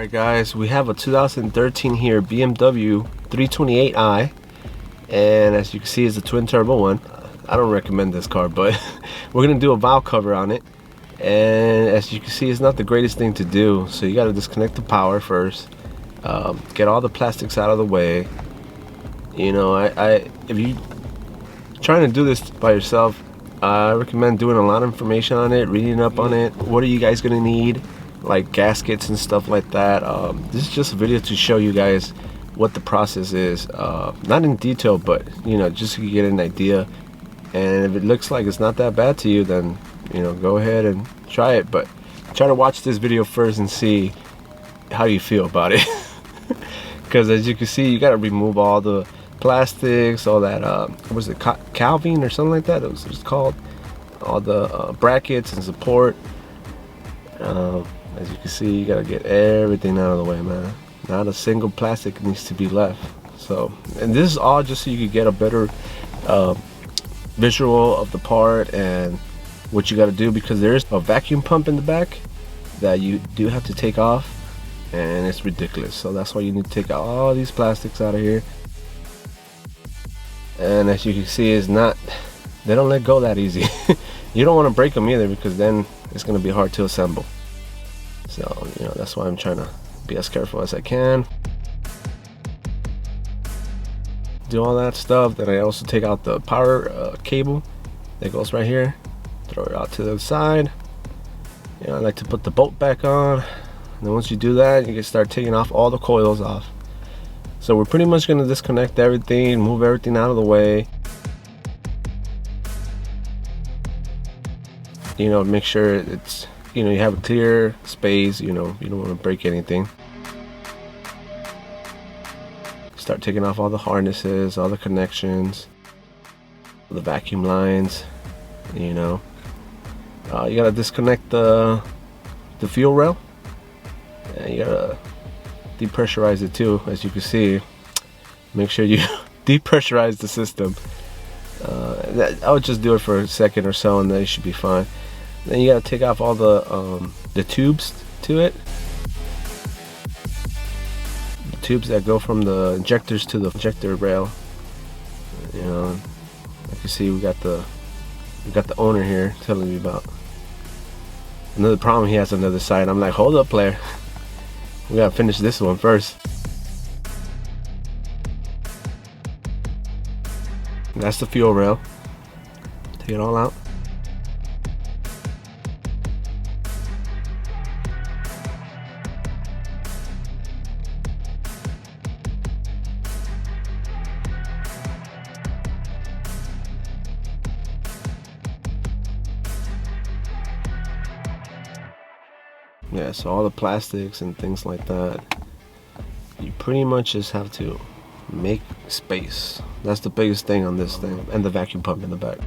Alright guys, we have a 2013 here BMW 328i, and as you can see, it's a twin turbo one. I don't recommend this car, but we're gonna do a valve cover on it, and as you can see, it's not the greatest thing to do. So you got to disconnect the power first, get all the plastics out of the way. You know, if you trying to do this by yourself, I recommend doing a lot of information on it, reading up on it. What are you guys gonna need, like gaskets and stuff like that. This is just a video to show you guys what the process is, not in detail, but you know, just so you get an idea. And if it looks like it's not that bad to you, then you know, go ahead and try it, but try to watch this video first and see how you feel about it. Because as you can see, you got to remove all the plastics, all that what was it, calving or something like that it was called, all the brackets and support. As you can see, you got to get everything out of the way, man. Not a single plastic needs to be left. So, and this is all just so you could get a better visual of the part and what you got to do, because there's a vacuum pump in the back that you do have to take off, and it's ridiculous. So that's why you need to take out all these plastics out of here. And as you can see, it's not, they don't let go that easy. You don't want to break them either, because then it's going to be hard to assemble. So you know, that's why I'm trying to be as careful as I can, do all that stuff. Then I also take out the power cable that goes right here, throw it out to the side. You know, I like to put the bolt back on, and then once you do that, you can start taking off all the coils off. So we're pretty much going to disconnect everything, move everything out of the way, you know, make sure it's, you know, you have a clear space. You know, you don't want to break anything. Start taking off all the harnesses, all the connections, the vacuum lines. You know, you gotta disconnect the fuel rail, and you gotta depressurize it too. As you can see, make sure you depressurize the system. I would just do it for a second or so, and then it should be fine. Then you gotta take off all the tubes to it. The tubes that go from the injectors to the injector rail. You know, like you see, we got the owner here telling me about another problem he has on the other side. I'm like, hold up, player. We gotta finish this one first. That's the fuel rail. Take it all out. Yeah, so all the plastics and things like that, you pretty much just have to make space. That's the biggest thing on this thing, and the vacuum pump in the back.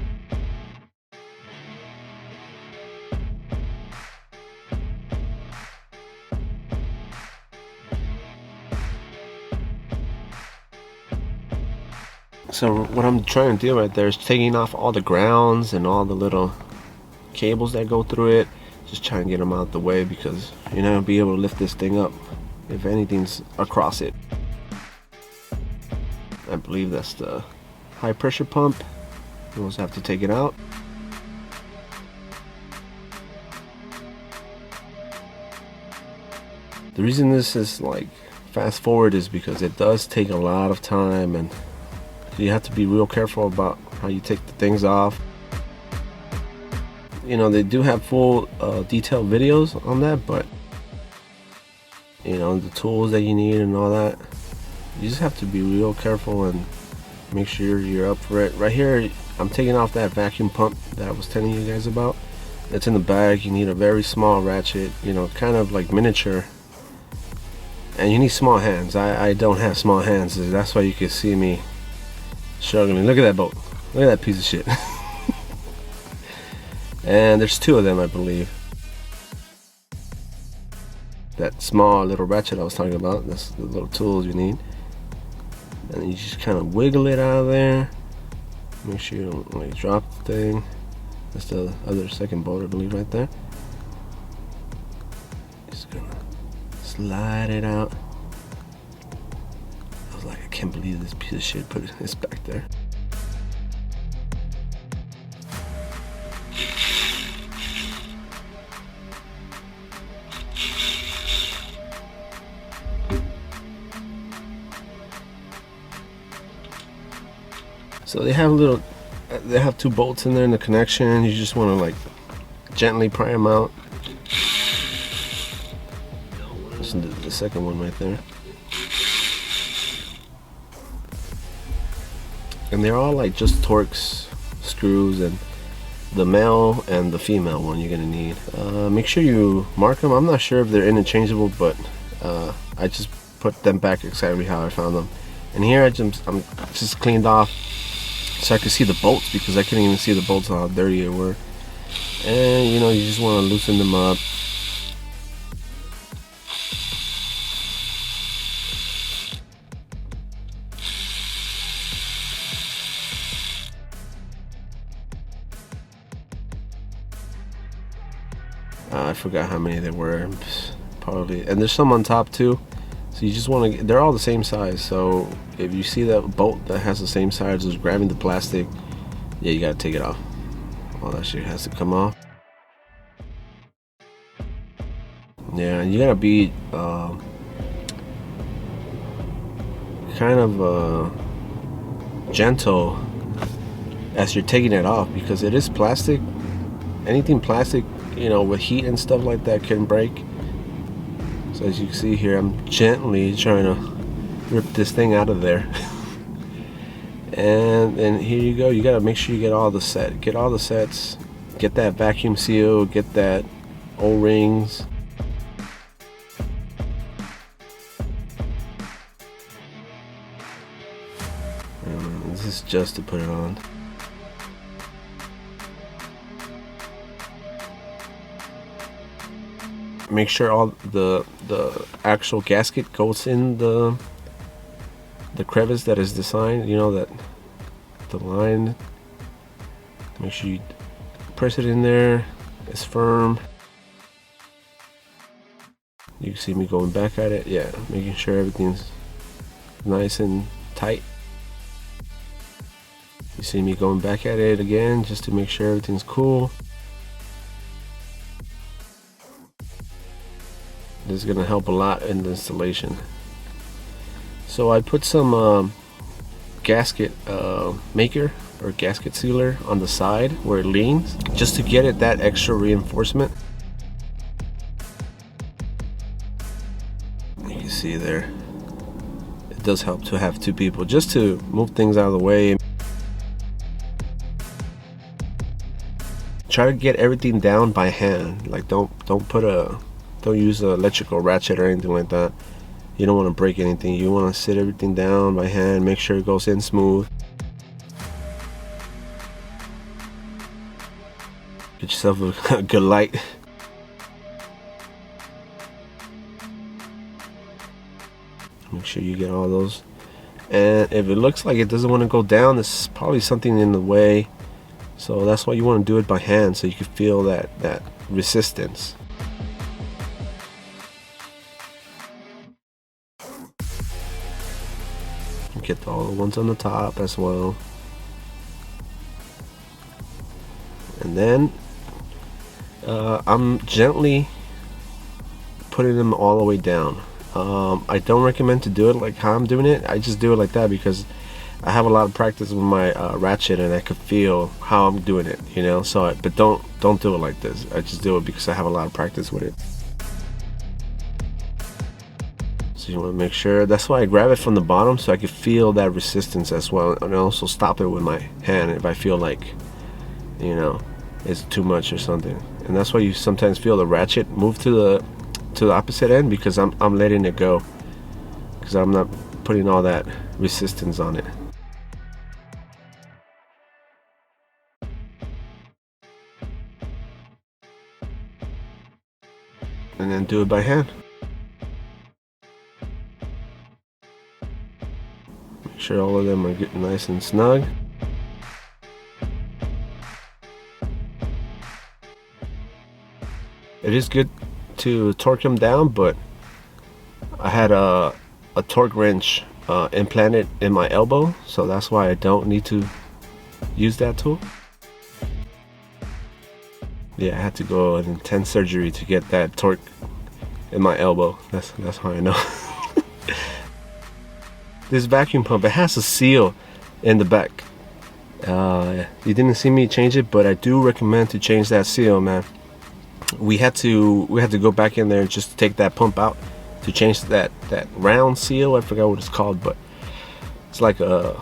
So what I'm trying to do right there is taking off all the grounds and all the little cables that go through it. Just try and get them out the way, because you're not gonna be able to lift this thing up if anything's across it. I believe that's the high pressure pump. You also have to take it out. The reason this is like fast forward is because it does take a lot of time, and you have to be real careful about how you take the things off. You know, they do have full detailed videos on that, but you know, the tools that you need and all that, you just have to be real careful and make sure you're up for it. Right here, I'm taking off that vacuum pump that I was telling you guys about. It's in the bag. You need a very small ratchet, you know, kind of like miniature, and you need small hands. I don't have small hands, so that's why you can see me struggling. Look at that bolt. Look at that piece of shit. And there's two of them, I believe. That small little ratchet I was talking about, that's the little tools you need. And then you just kind of wiggle it out of there. Make sure you don't like drop the thing. That's the other second bolt, I believe, right there. Just gonna slide it out. I was like, I can't believe this piece of shit put this back there. So they have two bolts in there in the connection. You just want to like gently pry them out. This is the second one right there. And they're all like just Torx screws, and the male and the female one you're gonna need. Make sure you mark them. I'm not sure if they're interchangeable, but I just put them back exactly how I found them. And here I'm just cleaned off so I could see the bolts, because I couldn't even see the bolts how dirty they were. And you know, you just want to loosen them up. I forgot how many there were, probably, and there's some on top too. So you just want to, they're all the same size, so if you see that bolt that has the same size as grabbing the plastic, yeah, you gotta take it off. All that shit has to come off. Yeah, and you gotta be kind of gentle as you're taking it off, because it is plastic. Anything plastic, you know, with heat and stuff like that can break. So as you can see here, I'm gently trying to rip this thing out of there. and here you go. You gotta make sure you get all the sets, get that vacuum seal, get that O-rings. This is just to put it on. Make sure all the actual gasket goes in the crevice that is designed, you know, that the line. Make sure you press it in there. It's firm. You can see me going back at it. Yeah, making sure everything's nice and tight. You see me going back at it again just to make sure everything's cool. This is gonna help a lot in the installation. So I put some gasket maker or gasket sealer on the side where it leans, just to get it that extra reinforcement. You can see there, it does help to have two people just to move things out of the way. Try to get everything down by hand. Like don't use an electrical ratchet or anything like that. You don't want to break anything. You want to sit everything down by hand. Make sure it goes in smooth. Get yourself a good light. Make sure you get all those. And if it looks like it doesn't want to go down, there's probably something in the way. So that's why you want to do it by hand, so you can feel that resistance. Get all the ones on the top as well. And then I'm gently putting them all the way down. I don't recommend to do it like how I'm doing it. I just do it like that because I have a lot of practice with my ratchet, and I could feel how I'm doing it, you know. So, but don't do it like this. I just do it because I have a lot of practice with it. So you want to make sure. That's why I grab it from the bottom, so I can feel that resistance as well, and also stop it with my hand if I feel like, you know, it's too much or something. And that's why you sometimes feel the ratchet move to the opposite end, because I'm letting it go, because I'm not putting all that resistance on it. And then do it by hand. Make sure all of them are getting nice and snug. It is good to torque them down, but I had a torque wrench implanted in my elbow, so that's why I don't need to use that tool. Yeah, I had to go an intense surgery to get that torque in my elbow. That's how I know. This vacuum pump, it has a seal in the back. You didn't see me change it, but I do recommend to change that seal, man. We had to go back in there and just take that pump out to change that round seal. I forgot what it's called, but it's like an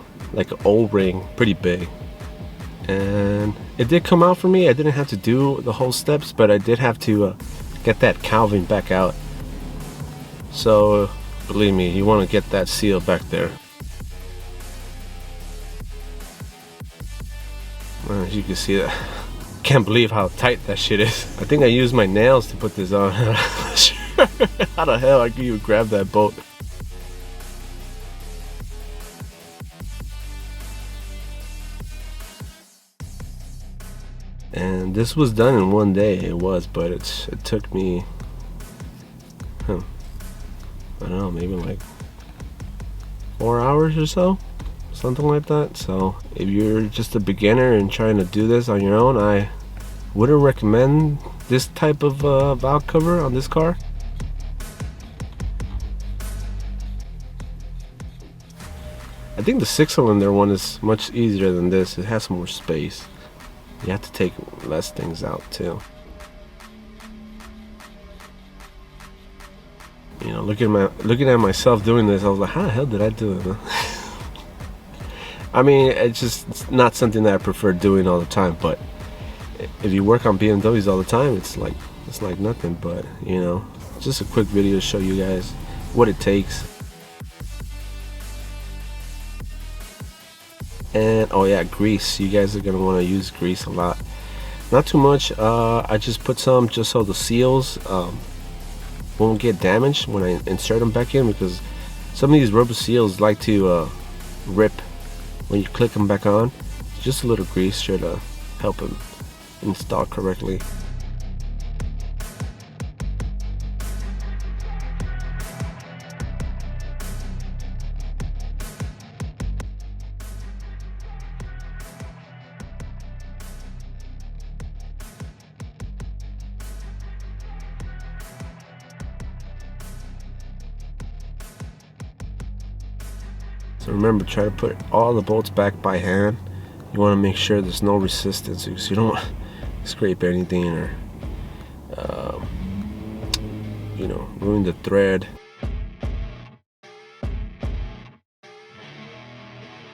O-ring, pretty big. And it did come out for me. I didn't have to do the whole steps, but I did have to get that cowling back out. So believe me, you want to get that seal back there. As you can see, that can't believe how tight that shit is. I think I used my nails to put this on. I'm not sure how the hell I could even grab that bolt. And this was done in one day. It was, but it took me, I don't know, maybe like 4 hours or so, something like that. So if you're just a beginner and trying to do this on your own, I wouldn't recommend this type of valve cover on this car. I think the 6-cylinder one is much easier than this. It has more space. You have to take less things out too. You know, looking at myself doing this, I was like, how the hell did I do it? I mean, it's not something that I prefer doing all the time, but if you work on BMWs all the time, it's like nothing. But you know, just a quick video to show you guys what it takes. And oh yeah, grease. You guys are gonna want to use grease a lot. Not too much. I just put some just so the seals won't get damaged when I insert them back in, because some of these rubber seals like to rip when you click them back on. Just a little grease should help them install correctly. So remember, try to put all the bolts back by hand. You want to make sure there's no resistance, because you don't want to scrape anything or you know, ruin the thread.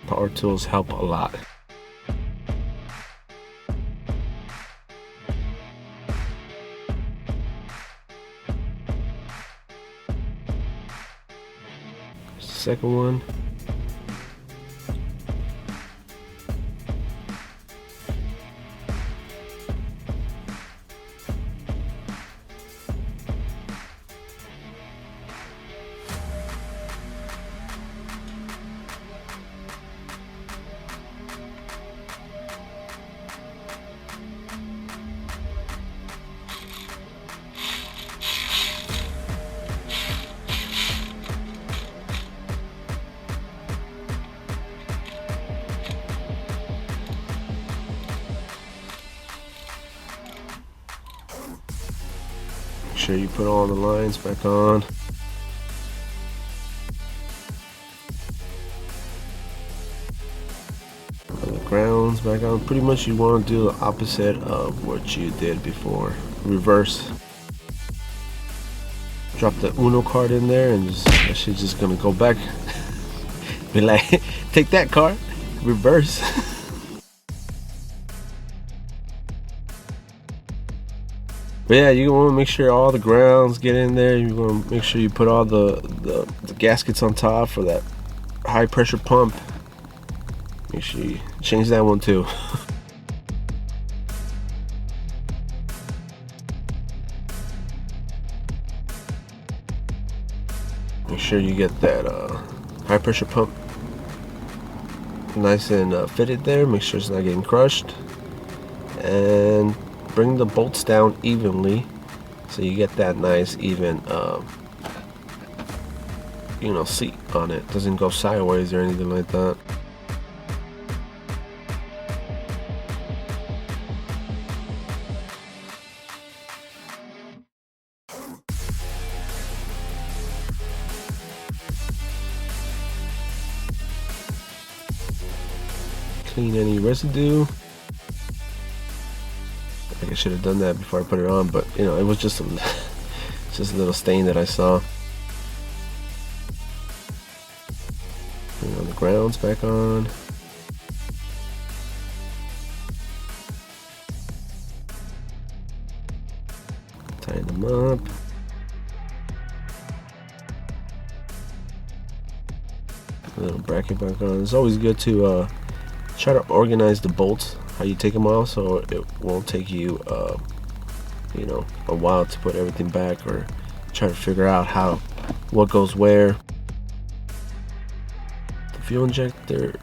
Power tools help a lot. Second one. Make sure you put all the lines back on. Put the grounds back on. Pretty much you want to do the opposite of what you did before. Reverse. Drop the Uno card in there and that shit's just gonna go back. Be like, take that card, reverse. But yeah, you want to make sure all the grounds get in there. You want to make sure you put all the gaskets on top for that high pressure pump. Make sure you change that one too. Make sure you get that high pressure pump nice and fitted there. Make sure it's not getting crushed. And bring the bolts down evenly so you get that nice even seat on it. It doesn't go sideways or anything like that. Clean any residue. I think I should have done that before I put it on, but it was just a little stain that I saw. Bring on the grounds back on. Tighten them up. A little bracket back on. It's always good to try to organize the bolts, how you take them off, so it won't take you a while to put everything back, or try to figure out what goes where. The fuel injector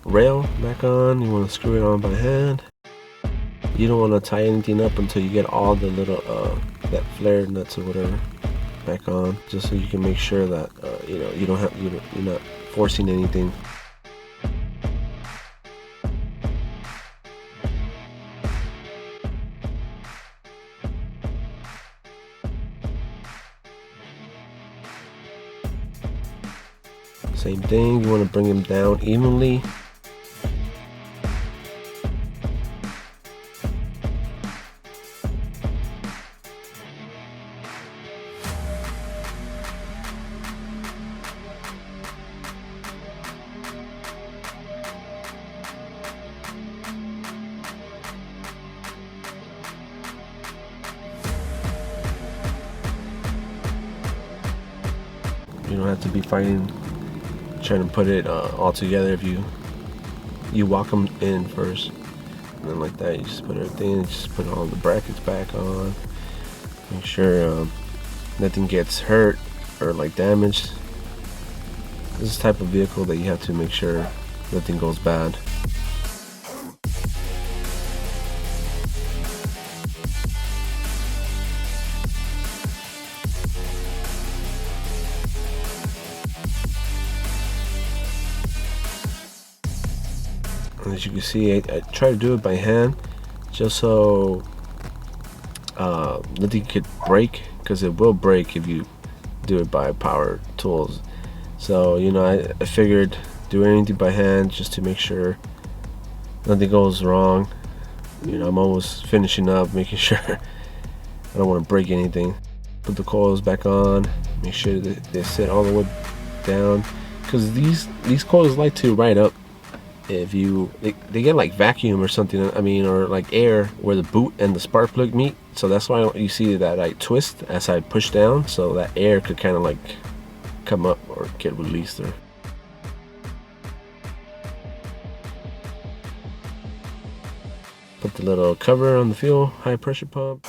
rail back on, you want to screw it on by hand. You don't want to tie anything up until you get all the little that flare nuts or whatever back on, just so you can make sure that you're not forcing anything. Same thing, you want to bring them down evenly. You don't have to be fighting trying to put it all together. If you walk them in first, and then like that you just put everything, just put all the brackets back on, make sure nothing gets hurt or like damaged. This is the type of vehicle that you have to make sure nothing goes bad. As you can see, I try to do it by hand, just so nothing could break, because it will break if you do it by power tools. So I figured do anything by hand just to make sure nothing goes wrong. I'm always finishing up, making sure I don't want to break anything. Put the coils back on, make sure that they sit all the way down, because these coils like to ride up. If they get like vacuum or something, or like air where the boot and the spark plug meet, so that's why you see that I twist as I push down, so that air could kind of like come up or get released there. Put the little cover on the fuel high pressure pump.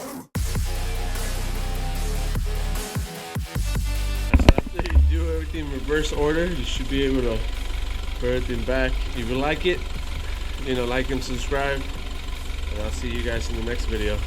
After you do everything in reverse order, you should be able to put everything back. If you like it, like and subscribe, and I'll see you guys in the next video.